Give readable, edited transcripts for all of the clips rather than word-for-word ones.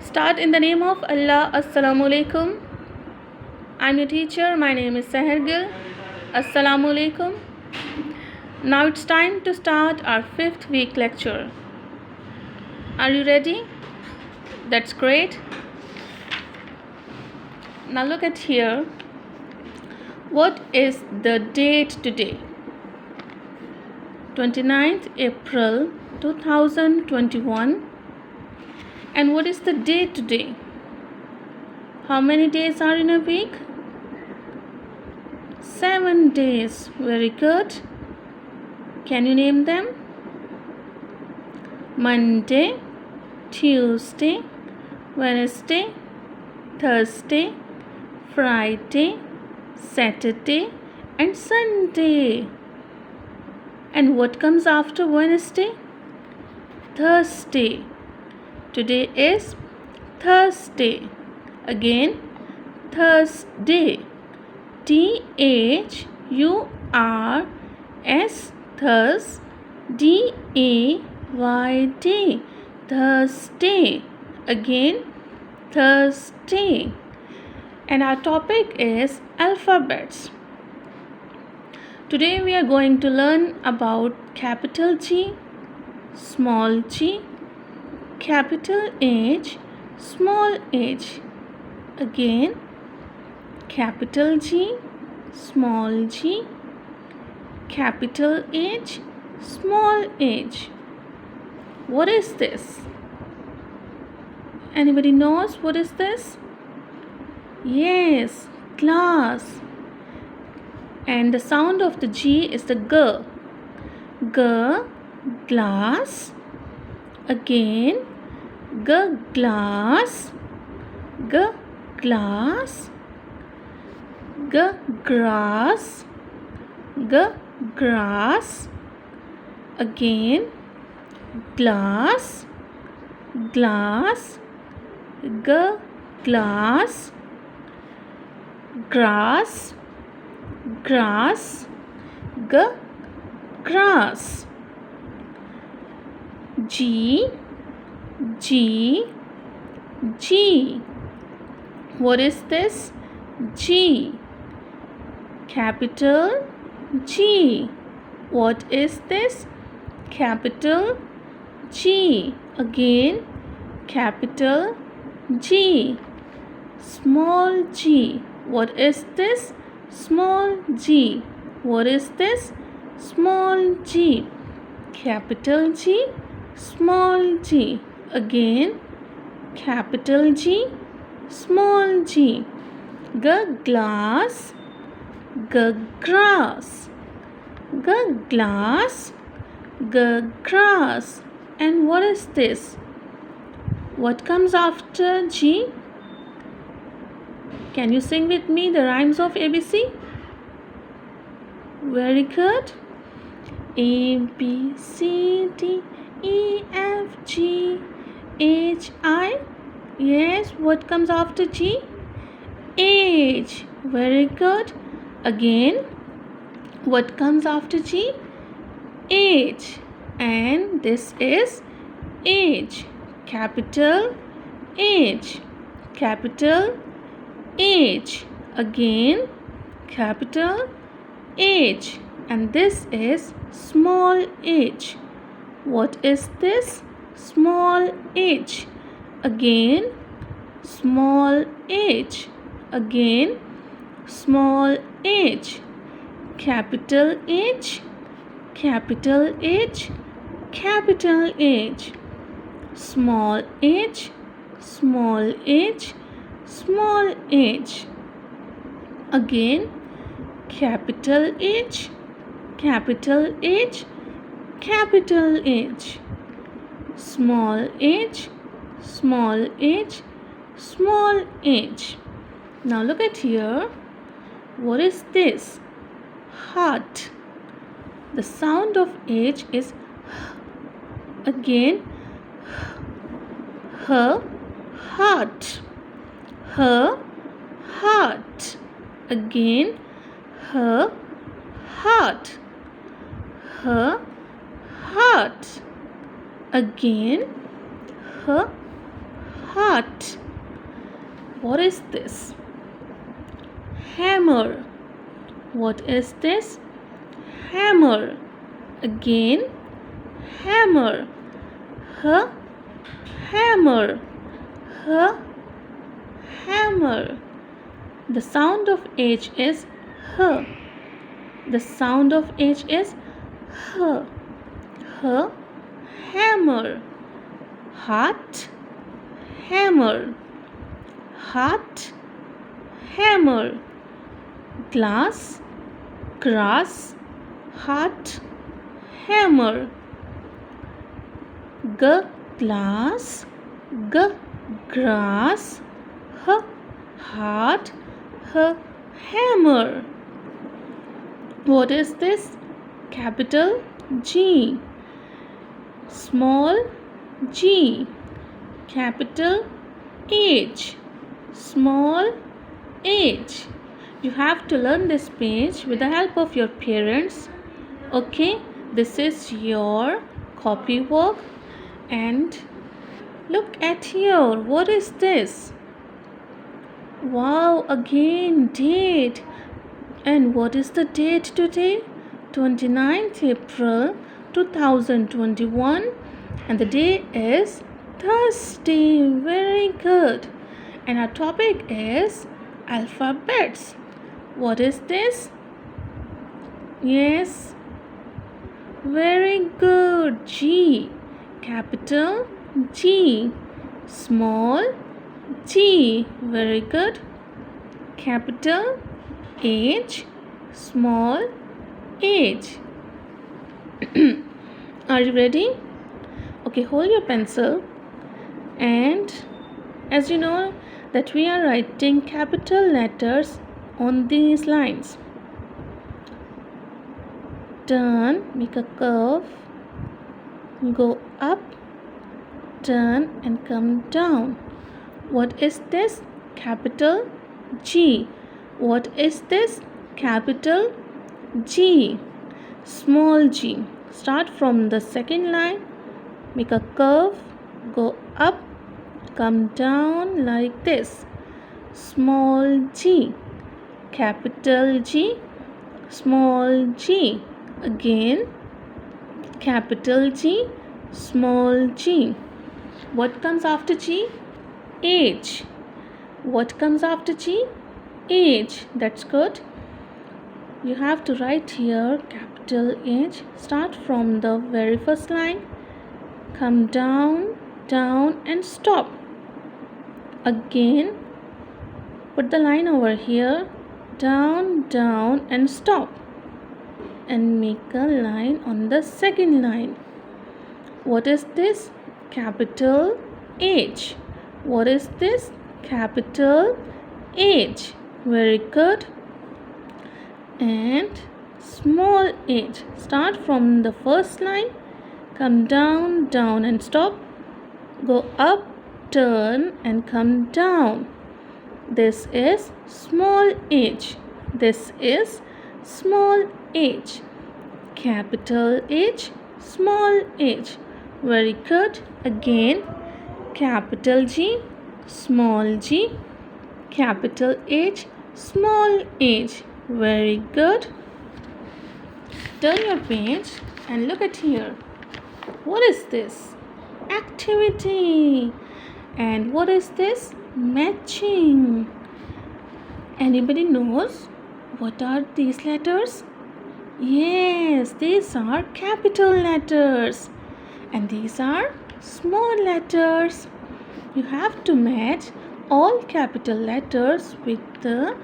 Start in the name of Allah. Assalamu alaikum. I'm your teacher. My name is Saher Gill. Assalamu alaikum. Now it's time to start our 5th week lecture. Are you ready? That's great. Now look at here. What is the date today? 29th April 2021. And what is the day today? How many days are in a week? 7 days. Very good. Can you name them? Monday, Tuesday, Wednesday, Thursday, Friday, Saturday, and Sunday. And what comes after Wednesday? Thursday. Today is Thursday. Again, Thursday. T-H-U-R-S, Thurs, D-A-Y-D, Thursday. Again, Thursday. And our topic is alphabets. Today we are going to learn about capital G, small g, capital H, small h. Again, capital G, small g, capital H, small h. What is this? Anybody knows what is this? Yes, glass. And the sound of the G is the G. G, glass. Again, G, glass. G, glass. G, grass. G, grass. Again, glass. Glass. G, glass. Grass. Grass. G, grass. G, G, G. What is this? G. Capital G. What is this? Capital G. Again, capital G. Small g. What is this? Small g. What is this? Small g. Capital G, small g. Again, capital G, small g. G, glass. G, grass. G, glass. G, grass. And what is this? What comes after G? Can you sing with me the rhymes of ABC? Very good. A, B, C, D, E, F, G, H, I. Yes, what comes after G? H. Very good. Again, what comes after G? H. And this is H. Capital H. Capital H. Again, capital H. And this is small h. What is this? Small h. Again, small h. Again, small h. Capital H. Capital H. Capital H. Small h. Small h. Small h. Again, capital H. Capital H, capital H. Small h, small h, small h. Now look at here. What is this? Heart. The sound of H is h. Again, her heart. Her heart. Again, her heart. Her heart. Again, her Heart. What is this? Hammer. What is this? Hammer. Again, hammer. H, hammer. H, hammer. The sound of H is H. The sound of H is H. H, hammer. Heart, hammer. Heart, hammer. Glass, grass, heart, hammer. G, glass, G, grass, H, heart, H, hammer. What is this? Capital G. Small g. Capital H. Small h. You have to learn this page with the help of your parents. Okay, this is your copy work. And look at here. What is this? Wow, again date. And what is the date today? 29th April 2021. And the day is Thursday. Very good. And our topic is alphabets. What is this? Yes. Very good. G. Capital G. Small g. Very good. Capital H. Small h. Are you ready? Okay, hold your pencil. And as you know that we are writing capital letters on these lines. Turn, make a curve, go up, turn and come down. What is this? Capital G. What is this? Capital G. Small g. Start from the second line, make a curve, go up, come down like this. Small g. Capital G. Small g. Again, capital G. Small g. What comes after G? H. What comes after G? H. That's good. You have to write here capital H. Start from the very first line. Come down, down and stop. Again, put the line over here. Down, down and stop. And make a line on the second line. What is this? Capital H. What is this? Capital H. Very good. And small h. Start from the first line. Come down, down and stop. Go up, turn and come down. This is small h. This is small h. Capital H. Small h. Very good. Again, capital G. Small g. Capital H. Small h. Very good. Turn your page and look at here. What is this? Activity. And what is this? Matching. Anybody knows what are these letters? Yes, these are capital letters. And these are small letters. You have to match all capital letters with the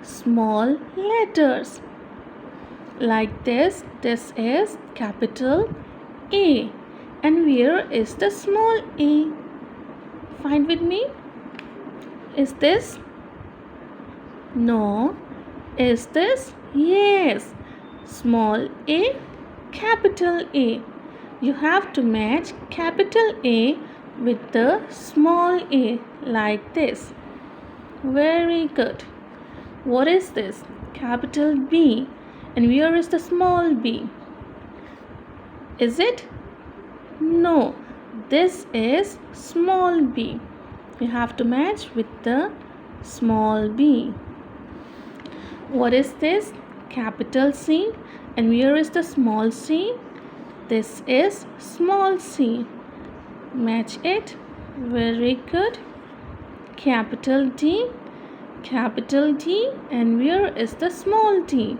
small letters. Like this is capital A. And where is the small a? Find with me. Is this? No. Is this? Yes. Small a, capital A. You have to match capital A with the small a like this. Very good. What is this? Capital B. And where is the small b? Is it? No. This is small b. You have to match with the small b. What is this? Capital C. And where is the small c? This is small c. Match it. Very good. Capital D. Capital D. And where is the small d?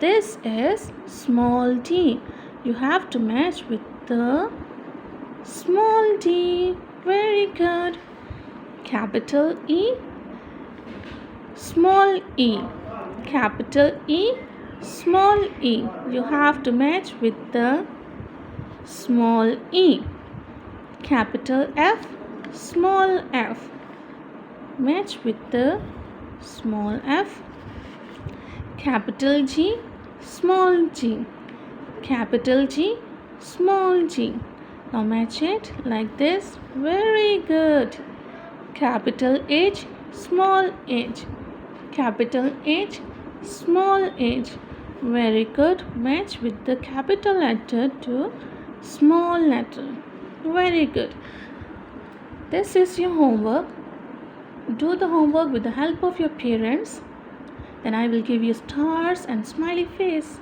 This is small d. You have to match with the small d. Very good. Capital E. Small e. Capital E. Small e. You have to match with the small e. Capital F. Small f. Match with the small f. Capital G. Small g. Capital G. Small g. Now match it like this. Very good. Capital H. Small h. Capital H. Small h. Very good. Match with the capital letter to small letter. Very good. This is your homework. Do the homework with the help of your parents. Then I will give you stars and smiley face.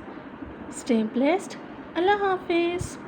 Stay blessed. Allah Hafiz.